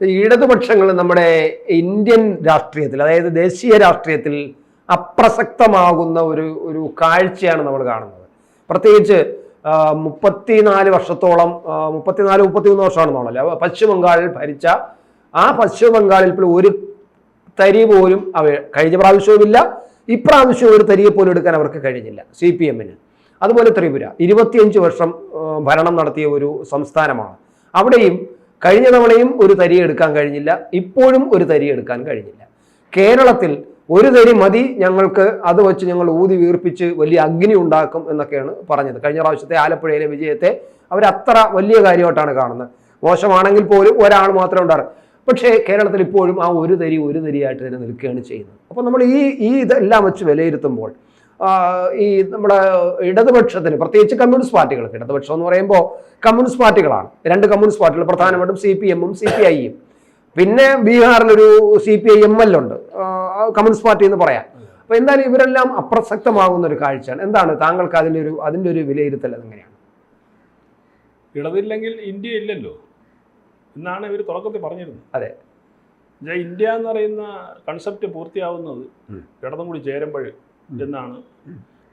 ഇടതുപക്ഷങ്ങൾ നമ്മുടെ ഇന്ത്യൻ രാഷ്ട്രീയത്തിൽ, അതായത് ദേശീയ രാഷ്ട്രീയത്തിൽ അപ്രസക്തമാകുന്ന ഒരു കാഴ്ചയാണ് നമ്മൾ കാണുന്നത്. പ്രത്യേകിച്ച് 34 വർഷത്തോളം 33 വർഷമാണെന്നുള്ളല്ലോ പശ്ചിമ ബംഗാളിൽ ഭരിച്ച ആ പശ്ചിമ ബംഗാളിൽ ഒരു തരി പോലും കഴിഞ്ഞ പ്രാവശ്യവുമില്ല, ഇപ്രാവശ്യവും ഒരു തരിയെ പോലും എടുക്കാൻ അവർക്ക് കഴിഞ്ഞില്ല CPM-ന്. അതുപോലെ ത്രിപുര 25 വർഷം ഭരണം നടത്തിയ ഒരു സംസ്ഥാനമാണ്. അവിടെയും കഴിഞ്ഞ തവണയും ഒരു തരി എടുക്കാൻ കഴിഞ്ഞില്ല, ഇപ്പോഴും ഒരു തരി എടുക്കാൻ കഴിഞ്ഞില്ല. കേരളത്തിൽ ഒരു തരി മതി ഞങ്ങൾക്ക്, അത് വെച്ച് ഞങ്ങൾ ഊതി വീർപ്പിച്ച് വലിയ അഗ്നി ഉണ്ടാക്കും എന്നൊക്കെയാണ് പറഞ്ഞത്. കഴിഞ്ഞ പ്രാവശ്യത്തെ ആലപ്പുഴയിലെ വിജയത്തെ അവരത്ര വലിയ കാര്യമായിട്ടാണ് കാണുന്നത്. മോശമാണെങ്കിൽ പോലും ഒരാൾ മാത്രമേ ഉണ്ടാകും. പക്ഷേ കേരളത്തിൽ ഇപ്പോഴും ആ ഒരു തരിയായിട്ട് തന്നെ നിൽക്കുകയാണ് ചെയ്യുന്നത്. അപ്പോൾ നമ്മൾ ഈ ഇതെല്ലാം വെച്ച് വിലയിരുത്തുമ്പോൾ ഈ നമ്മുടെ ഇടതുപക്ഷത്തിന്, പ്രത്യേകിച്ച് കമ്മ്യൂണിസ്റ്റ് പാർട്ടികൾക്ക്, ഇടതുപക്ഷം എന്ന് പറയുമ്പോൾ കമ്മ്യൂണിസ്റ്റ് പാർട്ടികളാണ്, 2 കമ്മ്യൂണിസ്റ്റ് പാർട്ടികൾ, പ്രധാനമായിട്ടും CPM-ഉം CPI-യും, പിന്നെ ബീഹാറിലൊരു CPI-ML ഉണ്ട്, കമ്മ്യൂണിസ്റ്റ് പാർട്ടി എന്ന് പറയാം. അപ്പോൾ എന്തായാലും ഇവരെല്ലാം അപ്രസക്തമാകുന്ന ഒരു കാഴ്ചയാണ്. എന്താണ് താങ്കൾക്ക് അതിൻ്റെ ഒരു വിലയിരുത്തൽ എങ്ങനെയാണ്? ഇടതില്ലെങ്കിൽ ഇന്ത്യ ഇല്ലല്ലോ എന്നാണ് ഇവർ തുടക്കത്തിൽ പറഞ്ഞിരുന്നത്. അതെ, ഇന്ത്യ എന്ന് പറയുന്ന കൺസെപ്റ്റ് പൂർത്തിയാവുന്നത് ഇടതും കൂടി ചേരുമ്പോൾ എന്നാണ്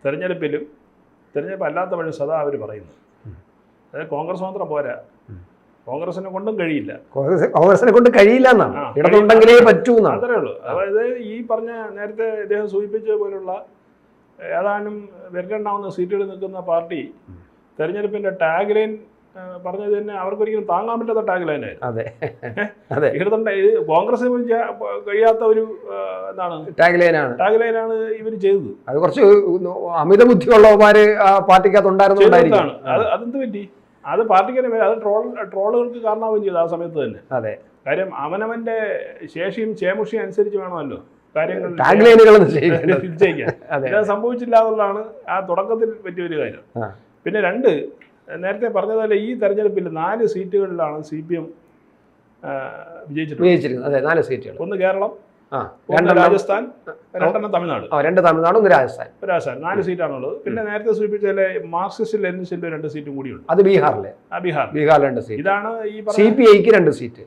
തെരഞ്ഞെടുപ്പ് അല്ലാത്തപ്പോഴും സദാ അവർ പറയുന്നത്. അതായത് കോൺഗ്രസ് മാത്രം പോരാ, കോൺഗ്രസിനെ കൊണ്ടും കഴിയില്ല, കോൺഗ്രസിനെ കൊണ്ട് കഴിയില്ല എന്നാണ്, ഇടതുണ്ടെങ്കിലേ പറ്റൂ എന്നാണ്. അത്രേ ഉള്ളൂ. അതായത് ഈ പറഞ്ഞ നേരത്തെ ഇദ്ദേഹം സൂചിപ്പിച്ച പോലുള്ള ഏതാനും വിരലെണ്ണാവുന്ന സീറ്റുകളിൽ നിൽക്കുന്ന പാർട്ടി തെരഞ്ഞെടുപ്പിന്റെ ടാഗ് ലൈൻ പറഞ്ഞത് തന്നെ അവർക്കൊരിക്കലും താങ്ങാൻ പറ്റാത്ത ടാഗ് ലൈനായിരുന്നു. ഇടതുണ്ട് കോൺഗ്രസ് കഴിയാത്ത ഒരു എന്താണ് ടാഗ് ലൈനാണ് ഇവർ ചെയ്തത്. അത് കുറച്ച് അമിത ബുദ്ധിയുള്ളവന്മാര് പാർട്ടിക്കകത്തുണ്ടായിരുന്നു. അതെന്ത് പറ്റി? അത് പാർട്ടിക്ക് തന്നെ അത് ട്രോളുകൾക്ക് കാരണമാവുകയും ചെയ്തു ആ സമയത്ത് തന്നെ. അതെ, കാര്യം അവനവന്റെ ശേഷിയും ചേമുഷിയും അനുസരിച്ച് വേണമല്ലോ കാര്യങ്ങൾ നിശ്ചയിക്കാൻ. സംഭവിച്ചില്ല എന്നുള്ളതാണ് ആ തുടക്കത്തിൽ പറ്റിയൊരു കാര്യം. പിന്നെ 2, നേരത്തെ പറഞ്ഞതുപോലെ ഈ തെരഞ്ഞെടുപ്പിൽ 4 സീറ്റുകളിലാണ് CPM വിജയിച്ചിരിക്കുന്നത്. അതെ, 4 സീറ്റുകൾ. ഒന്ന് കേരളം, 2 രാജസ്ഥാൻ, 2 തമിഴ്നാട്. 2 തമിഴ്നാട്, 1 രാജസ്ഥാൻ. 4 സീറ്റാണുള്ളത്. പിന്നെ നേരത്തെ സൂചിപ്പിച്ചാലെ മാർക്സിസ്റ്റ് ലെനിനിസ്റ്റിന്റെ 2 സീറ്റും കൂടിയുണ്ട്. അത് ബീഹാറിലെ. ബീഹാറിൽ 2 സീറ്റ്. ഇതാണ് ഈ CPI-ക്ക് 2 സീറ്റ്,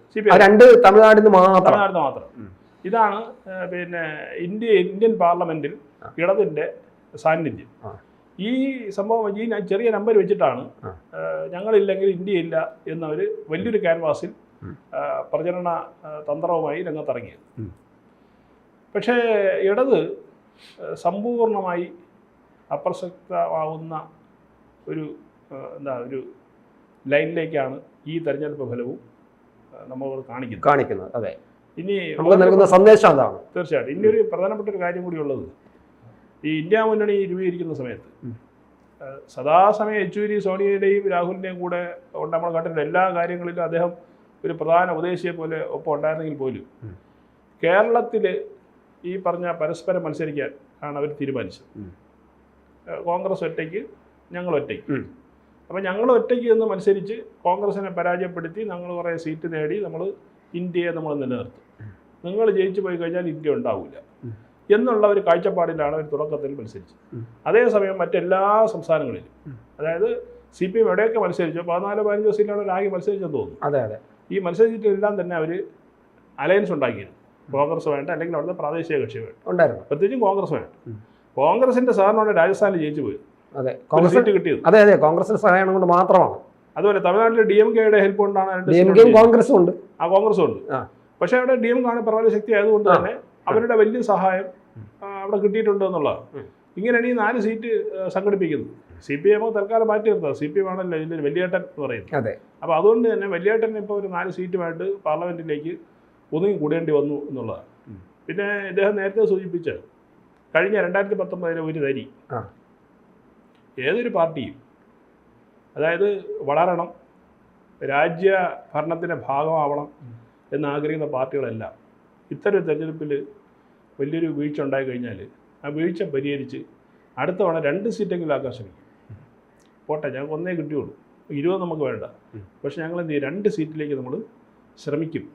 2 തമിഴ്നാടിന് മാത്രം. ഇതാണ് പിന്നെ ഇന്ത്യൻ പാർലമെന്റിൽ ഇടതിന്റെ സാന്നിധ്യം. ഈ സംഭവം ഈ ചെറിയ നമ്പർ വെച്ചിട്ടാണ് ഞങ്ങളില്ലെങ്കിൽ ഇന്ത്യ ഇല്ല എന്നവർ വലിയൊരു ക്യാൻവാസിൽ പ്രചരണ തന്ത്രവുമായി രംഗത്തിറങ്ങിയത്. പക്ഷേ ഇടത് സമ്പൂർണമായി അപ്രസക്തമാവുന്ന ഒരു ലൈനിലേക്കാണ് ഈ തെരഞ്ഞെടുപ്പ് ഫലവും നമ്മൾ കാണിക്കുന്നത്. അതെ, ഇനി നമുക്ക് നൽകുന്ന സന്ദേശം അതാണ്. തീർച്ചയായിട്ടും. ഇനി ഒരു പ്രധാനപ്പെട്ട ഒരു കാര്യം കൂടി ഉള്ളത്, ഈ ഇന്ത്യ മുന്നണി രൂപീകരിക്കുന്ന സമയത്ത് സദാസമയം യെച്ചൂരി, സോണിയയുടെയും രാഹുലിൻ്റെയും കൂടെ നമ്മൾ കണ്ടിട്ടുണ്ട്. എല്ലാ കാര്യങ്ങളിലും അദ്ദേഹം ഒരു പ്രധാന ഉപദേശിയെ പോലെ ഒപ്പം ഉണ്ടായിരുന്നെങ്കിൽ പോലും കേരളത്തിൽ ഈ പറഞ്ഞ പരസ്പരം മത്സരിക്കാൻ ആണ് അവർ തീരുമാനിച്ചത്. കോൺഗ്രസ് ഒറ്റയ്ക്ക്, ഞങ്ങൾ ഒറ്റയ്ക്ക്. അപ്പോൾ ഞങ്ങൾ ഒറ്റയ്ക്ക് എന്ന് മത്സരിച്ച് കോൺഗ്രസിനെ പരാജയപ്പെടുത്തി ഞങ്ങൾ കുറേ സീറ്റ് നേടി നമ്മൾ ഇന്ത്യയെ നമ്മൾ നിലനിർത്തും. നിങ്ങൾ ജയിച്ചു പോയി കഴിഞ്ഞാൽ ഇന്ത്യ ഉണ്ടാവില്ല എന്നുള്ള ഒരു കാഴ്ചപ്പാടിലാണ് അവർ തുടക്കത്തിൽ മത്സരിച്ചത്. അതേസമയം മറ്റെല്ലാ സംസ്ഥാനങ്ങളിലും, അതായത് CPM എവിടെയൊക്കെ മത്സരിച്ചോ 14-15 സീറ്റിലാണ് ആകെ മത്സരിച്ചെന്ന് തോന്നുന്നു. അതെ. ഈ മത്സരിച്ചിട്ടെല്ലാം തന്നെ അവർ അലയൻസ് ഉണ്ടാക്കിയിരുന്നു. കോൺഗ്രസ് വേണ്ട, അല്ലെങ്കിൽ അവിടുത്തെ പ്രാദേശിക കക്ഷി വേണ്ട, പ്രത്യേകിച്ചും കോൺഗ്രസ് വേണ്ട. കോൺഗ്രസിന്റെ സഹകരണമാണ് രാജസ്ഥാനിൽ ജയിച്ചു പോയത്. സീറ്റ് കിട്ടിയത്. അതെ, കോൺഗ്രസിന്റെ സഹായം കൊണ്ട് മാത്രമാണ്. അതുപോലെ തമിഴ്നാട്ടിലെ DMK-യുടെ ഹെൽപ്പ് കൊണ്ടാണ് കോൺഗ്രസും ഉണ്ട്. പക്ഷേ അവിടെ DMK ആണ് പ്രബല ശക്തി ആയതുകൊണ്ട് തന്നെ അവരുടെ വലിയ സഹായം അവിടെ കിട്ടിയിട്ടുണ്ട് എന്നുള്ളതാണ്. ഇങ്ങനെയാണ് ഈ 4 സീറ്റ് സംഘടിപ്പിക്കുന്നത്. CPM തൽക്കാലം മാറ്റി നിർത്തുക. CPM ആണല്ലോ ഇതിൽ വലിയേട്ടൻ എന്ന് പറയുന്നത്. അപ്പോൾ അതുകൊണ്ട് തന്നെ വലിയേട്ടൻ ഇപ്പോൾ ഒരു 4 സീറ്റുമായിട്ട് പാർലമെന്റിലേക്ക് ഒതുങ്ങി കൂടേണ്ടി വന്നു എന്നുള്ളതാണ്. പിന്നെ ഇദ്ദേഹം നേരത്തെ സൂചിപ്പിച്ച കഴിഞ്ഞ 2019 ഒരു തരി ഏതൊരു പാർട്ടിയും, അതായത് വളരണം, രാജ്യ ഭരണത്തിൻ്റെ ഭാഗമാവണം എന്നാഗ്രഹിക്കുന്ന പാർട്ടികളെല്ലാം ഇത്തരം തെരഞ്ഞെടുപ്പിൽ വലിയൊരു വീഴ്ച ഉണ്ടായി കഴിഞ്ഞാൽ ആ വീഴ്ച പരിഹരിച്ച് അടുത്ത തവണ 2 സീറ്റെങ്കിലും ആക്കാൻ ശ്രമിക്കും. പോട്ടെ, ഞങ്ങൾക്ക് 1 കിട്ടിയുള്ളൂ, 20 നമുക്ക് വേണ്ട, പക്ഷെ ഞങ്ങൾ എന്ത് ചെയ്യും, 2 സീറ്റിലേക്ക് നമ്മൾ ശ്രമിക്കും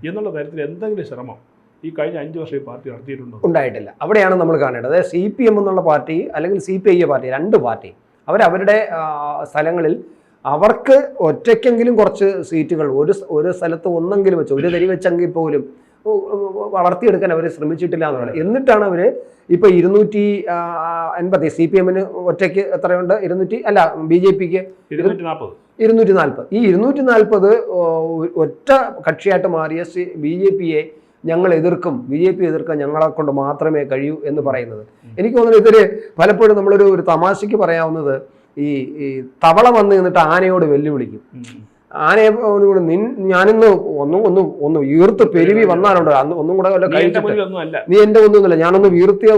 എന്നുള്ള തരത്തിൽ എന്തെങ്കിലും ശ്രമം ഈ കഴിഞ്ഞ 5 വർഷം ഈ പാർട്ടി നടത്തിയിട്ടുണ്ടോ? ഉണ്ടായിട്ടില്ല. അവിടെയാണ് നമ്മൾ കാണേണ്ടത്. CPM എന്നുള്ള പാർട്ടി അല്ലെങ്കിൽ CPI പാർട്ടി, 2 പാർട്ടി അവരവരുടെ സ്ഥലങ്ങളിൽ അവർക്ക് ഒറ്റയ്ക്കെങ്കിലും കുറച്ച് സീറ്റുകൾ ഒരു സ്ഥലത്ത് ഒന്നെങ്കിലും വെച്ച് ഒരു തരി വെച്ചെങ്കിൽ പോലും വളർത്തിയെടുക്കാൻ അവർ ശ്രമിച്ചിട്ടില്ല എന്നുള്ളത്. എന്നിട്ടാണ് അവർ ഇപ്പൊ 250 CPM ഒറ്റയ്ക്ക് എത്രയുണ്ട്, 200 BJP 240. ഈ 240 ഒറ്റ കക്ഷിയായിട്ട് മാറിയ BJP ഞങ്ങൾ എതിർക്കും, BJP എതിർക്കാൻ ഞങ്ങളെ കൊണ്ട് മാത്രമേ കഴിയൂ എന്ന് പറയുന്നത്. എനിക്ക് തോന്നുന്നു ഇതൊരു പലപ്പോഴും നമ്മളൊരു തമാശയ്ക്ക് പറയാവുന്നത്, ഈ തവള വന്ന് നിന്നിട്ട് ആനയോട് വെല്ലുവിളിക്കും. ആനയെ ഞാനിന്ന് ഒന്ന് വീർത്ത് പെരുവി വന്നാലുണ്ട്, അന്ന് ഒന്നും കൂടെ കഴിച്ചിട്ട് നീ എന്റെ ഒന്നുമില്ല, ഞാനൊന്ന് വീർത്തിയ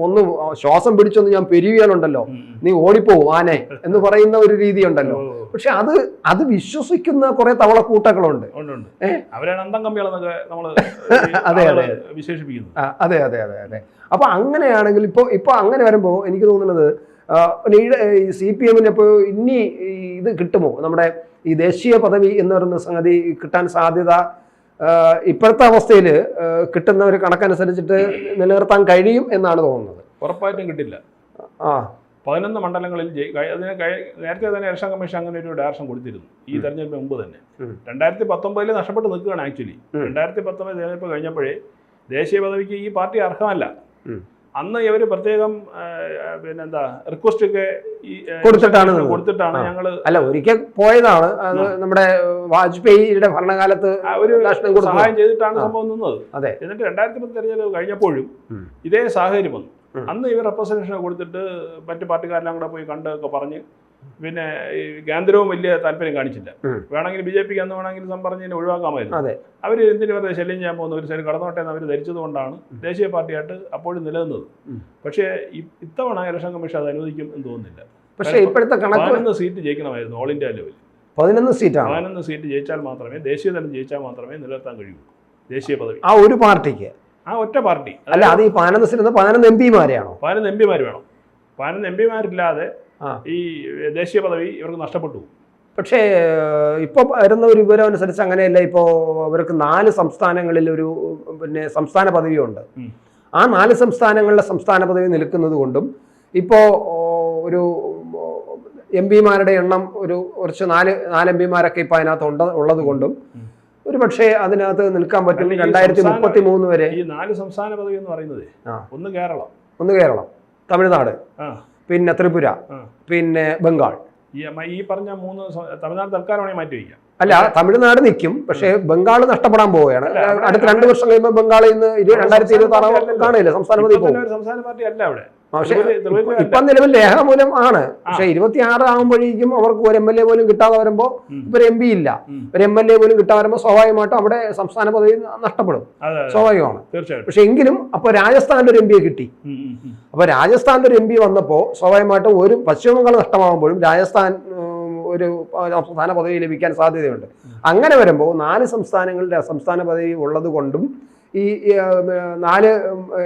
ഒന്ന് ശ്വാസം പിടിച്ചൊന്ന് ഞാൻ പെരുവിയാലുണ്ടല്ലോ നീ ഓടിപ്പോവും ആനെ എന്ന് പറയുന്ന ഒരു രീതി ഉണ്ടല്ലോ. പക്ഷെ അത് വിശ്വസിക്കുന്ന കുറെ തവളക്കൂട്ടങ്ങളുണ്ട്. അതെ. അപ്പൊ അങ്ങനെയാണെങ്കിൽ ഇപ്പൊ അങ്ങനെ വരുമ്പോ എനിക്ക് തോന്നുന്നത് CPM ഇപ്പോൾ ഇനി ഇത് കിട്ടുമോ, നമ്മുടെ ഈ ദേശീയ പദവി എന്ന് പറയുന്ന സംഗതി കിട്ടാൻ സാധ്യത ഇപ്പോഴത്തെ അവസ്ഥയിൽ കിട്ടുന്ന ഒരു കണക്കനുസരിച്ചിട്ട് നിലനിർത്താൻ കഴിയും എന്നാണ് തോന്നുന്നത്. ഉറപ്പായിട്ടും കിട്ടില്ല. 11 മണ്ഡലങ്ങളിൽ നേരത്തെ തന്നെ ഇലക്ഷൻ കമ്മീഷൻ അങ്ങനെ ഒരു ഡയറക്ഷൻ കൊടുത്തിരുന്നു ഈ തെരഞ്ഞെടുപ്പിന് മുമ്പ് തന്നെ. 2019 നഷ്ടപ്പെട്ട് നിൽക്കുകയാണ്. ആക്ച്വലി 2019 തെരഞ്ഞെടുപ്പ് കഴിഞ്ഞപ്പോഴേ ദേശീയ പദവിക്ക് ഈ പാർട്ടി അർഹമല്ല. അന്ന് ഇവർ പ്രത്യേകം റിക്വസ്റ്റ് ഒക്കെ കൊടുത്തിട്ടാണ് ഞങ്ങൾ ഒരിക്കൽ പോയതാണ്. നമ്മുടെ വാജ്പേയിയുടെ ഭരണകാലത്ത് ഒരു സഹായം ചെയ്തിട്ടാണ് സംഭവം നിന്നത്. എന്നിട്ട് 2010 തെരഞ്ഞെടുപ്പ് കഴിഞ്ഞപ്പോഴും ഇതേ സാഹചര്യം വന്നു. അന്ന് ഇവർ റെപ്രസെന്റേഷൻ കൊടുത്തിട്ട് മറ്റു പാർട്ടിക്കാരെല്ലാം കൂടെ പോയി കണ്ടൊക്കെ പറഞ്ഞ് പിന്നെ ഈ കേന്ദ്രവും വലിയ താല്പര്യം കാണിച്ചില്ല. വേണമെങ്കിൽ BJP അന്ന് വേണമെങ്കിൽ പറഞ്ഞ് ഒഴിവാക്കാമായിരുന്നു. അവർ എന്തിനു വെറുതെ ശല്യം ചെയ്യാൻ പോകുന്ന ഒരു സൈഡ് കടന്നോട്ടെ എന്ന് അവർ ധരിച്ചത് കൊണ്ടാണ് ദേശീയ പാർട്ടിയായിട്ട് അപ്പോഴും നിലനിന്നത്. പക്ഷേ ഇത്തവണ ഇലക്ഷൻ കമ്മീഷൻ അത് അനുവദിക്കും എന്ന് തോന്നുന്നില്ല. പക്ഷേ ഇപ്പോഴത്തെ 11 സീറ്റ് ജയിക്കണമായിരുന്നു ഓൾ ഇന്ത്യ ലെവലിൽ. 11 സീറ്റ് ജയിച്ചാൽ മാത്രമേ, ദേശീയ തലം ജയിച്ചാൽ മാത്രമേ നിലനിർത്താൻ കഴിയൂ ദേശീയ പദവി ആ ഒരു പാർട്ടിക്ക്, ആ ഒറ്റ പാർട്ടി. അല്ല, അത് ഈ 11 MPമാരെയാണോ? 11 MPമാർ വേണം. 11 MPമാരില്ലാതെ ഈ ദേശീയ പദവി ഇവർക്ക് നഷ്ടപ്പെട്ടു. പക്ഷേ ഇപ്പൊ വരുന്ന ഒരു വിവരം അനുസരിച്ച് അങ്ങനെയല്ല. ഇപ്പോ അവർക്ക് 4 സംസ്ഥാനങ്ങളിൽ ഒരു സംസ്ഥാന പദവിയുണ്ട്. ആ 4 സംസ്ഥാനങ്ങളിലെ സംസ്ഥാന പദവി നിൽക്കുന്നത് കൊണ്ടും ഇപ്പോ ഒരു MPമാരുടെ എണ്ണം കുറച്ച് 4 MPമാരൊക്കെ ഇപ്പൊ അതിനകത്ത് ഉള്ളത് കൊണ്ടും ഒരു പക്ഷേ അതിനകത്ത് നിൽക്കാൻ പറ്റും 2033 വരെ. ഈ 4 സംസ്ഥാന പദവി എന്ന് പറയുന്നത് ഒന്ന് കേരളം, തമിഴ്നാട്, പിന്നെ ത്രിപുര, പിന്നെ ബംഗാൾ. ഈ പറഞ്ഞ 3 തമിഴ്നാട് തൽക്കാലമാണെങ്കിൽ മാറ്റി വയ്ക്കാം. അല്ല, തമിഴ്നാട് നിൽക്കും, പക്ഷേ ബംഗാൾ നഷ്ടപ്പെടാൻ പോവുകയാണ്. അടുത്ത 2 വർഷം കഴിയുമ്പോൾ ബംഗാളിൽ നിന്ന് 2026 കാണില്ല സംസ്ഥാന പദവി പോകും. സംസ്ഥാന പാർട്ടി അല്ല അവിടെ. പക്ഷെ ഇപ്പം നിലവിൽ രേഖാമൂലം ആണ്. പക്ഷെ 26 ആകുമ്പോഴേക്കും അവർക്ക് ഒരു MLA പോലും കിട്ടാതെ വരുമ്പോൾ ഇപ്പൊ MP ഇല്ല, ഒരു MLA പോലും കിട്ടാതെ വരുമ്പോൾ സ്വാഭാവികമായിട്ടും അവിടെ സംസ്ഥാന പദവി നഷ്ടപ്പെടും, സ്വാഭാവികമാണ്. പക്ഷെ എങ്കിലും അപ്പൊ രാജസ്ഥാനിൽ ഒരു MP കിട്ടി. അപ്പൊ രാജസ്ഥാനിൽ ഒരു MP വന്നപ്പോൾ സ്വാഭാവികമായിട്ടും ഒരു പശ്ചിമ ബംഗാൾ നഷ്ടമാകുമ്പോഴും രാജസ്ഥാൻ ഒരു സംസ്ഥാന പദവി ലഭിക്കാൻ സാധ്യതയുണ്ട്. അങ്ങനെ വരുമ്പോൾ 4 സംസ്ഥാനങ്ങളുടെ സംസ്ഥാന പദവി ഉള്ളത് കൊണ്ടും ഈ 4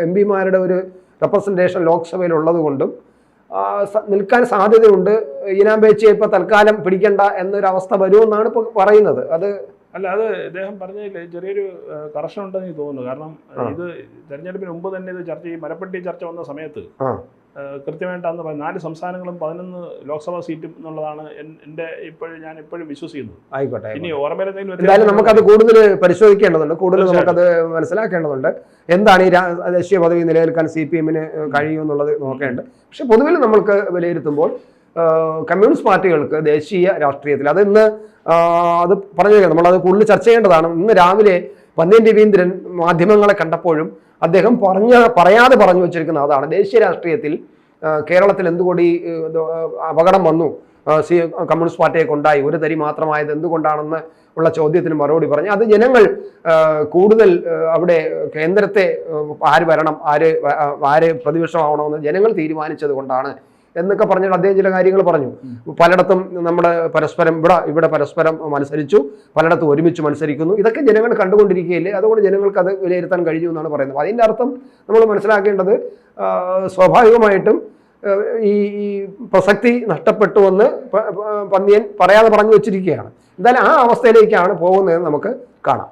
MPമാരുടെ ഒരു റെപ്രസെന്റേഷൻ ലോക്സഭയിൽ ഉള്ളത് കൊണ്ടും നിൽക്കാൻ സാധ്യതയുണ്ട്. ഈനാമ്പേച്ചിയെ ഇപ്പൊ തൽക്കാലം പിടിക്കണ്ട എന്നൊരവസ്ഥ വരുമെന്നാണ് ഇപ്പൊ പറയുന്നത്. അത് അദ്ദേഹം പറഞ്ഞതിൽ ചെറിയൊരു കറക്ഷൻ ഉണ്ടെന്ന് എനിക്ക് തോന്നുന്നു. കാരണം ഇത് തെരഞ്ഞെടുപ്പിന് മുമ്പ് തന്നെ ഇത് ചർച്ച ചെയ്യും. മരപ്പട്ടി ചർച്ച വന്ന സമയത്ത് കൃത്യമായിട്ട് അന്ന് 4 സംസ്ഥാനങ്ങളും 11 ലോക്സഭാ സീറ്റും എന്നുള്ളതാണ് ഞാൻ ഇപ്പോഴും വിശ്വസിക്കുന്നത്. ആയിക്കോട്ടെ, ഇനി ഓർമ്മയിൽ എന്തായാലും നമുക്കത് കൂടുതൽ പരിശോധിക്കേണ്ടതുണ്ട്, കൂടുതൽ നമുക്കത് മനസ്സിലാക്കേണ്ടതുണ്ട്. എന്താണ് ഈ ദേശീയ പദവി നിലനിൽക്കാൻ CPMന് കഴിയുമെന്നുള്ളത് നോക്കേണ്ടത്. പക്ഷെ പൊതുവിൽ നമ്മൾക്ക് വിലയിരുത്തുമ്പോൾ കമ്മ്യൂണിസ്റ്റ് പാർട്ടികൾക്ക് ദേശീയ രാഷ്ട്രീയത്തിൽ അത് പറഞ്ഞു, നമ്മളത് കൂടുതൽ ചർച്ച ചെയ്യേണ്ടതാണ്. ഇന്ന് രാവിലെ പന്ന്യൻ രവീന്ദ്രൻ മാധ്യമങ്ങളെ കണ്ടപ്പോഴും അദ്ദേഹം പറയാതെ പറഞ്ഞു വെച്ചിരിക്കുന്ന അതാണ്, ദേശീയ രാഷ്ട്രീയത്തിൽ കേരളത്തിൽ എന്തുകൊണ്ട് ഈ അപകടം വന്നു, കമ്മ്യൂണിസ്റ്റ് പാർട്ടിയെ കൊണ്ടായി, ഒരു തരി മാത്രമായത് എന്തുകൊണ്ടാണെന്ന് ഉള്ള ചോദ്യത്തിന് മറുപടി പറഞ്ഞു. അത് ജനങ്ങൾ കൂടുതൽ അവിടെ കേന്ദ്രത്തെ ആര് ഭരണം, ആര് പ്രതിപക്ഷമാവണമെന്ന് ജനങ്ങൾ തീരുമാനിച്ചത് കൊണ്ടാണ് എന്നൊക്കെ പറഞ്ഞിട്ട് അദ്ദേഹം ചില കാര്യങ്ങൾ പറഞ്ഞു. പലയിടത്തും നമ്മുടെ ഇവിടെ പരസ്പരം മത്സരിച്ചു, പലയിടത്തും ഒരുമിച്ച് മത്സരിക്കുന്നു. ഇതൊക്കെ ജനങ്ങൾ കണ്ടുകൊണ്ടിരിക്കുകയില്ലേ, അതുകൊണ്ട് ജനങ്ങൾക്ക് അത് വിലയിരുത്താൻ കഴിഞ്ഞു എന്നാണ് പറയുന്നത്. അതിൻ്റെ അർത്ഥം നമ്മൾ മനസ്സിലാക്കേണ്ടത് സ്വാഭാവികമായിട്ടും ഈ പ്രസക്തി നഷ്ടപ്പെട്ടുവെന്ന് പന്ന്യൻ പറയാതെ പറഞ്ഞു വെച്ചിരിക്കുകയാണ്. എന്തായാലും ആ അവസ്ഥയിലേക്കാണ് പോകുന്നതെന്ന് നമുക്ക് കാണാം.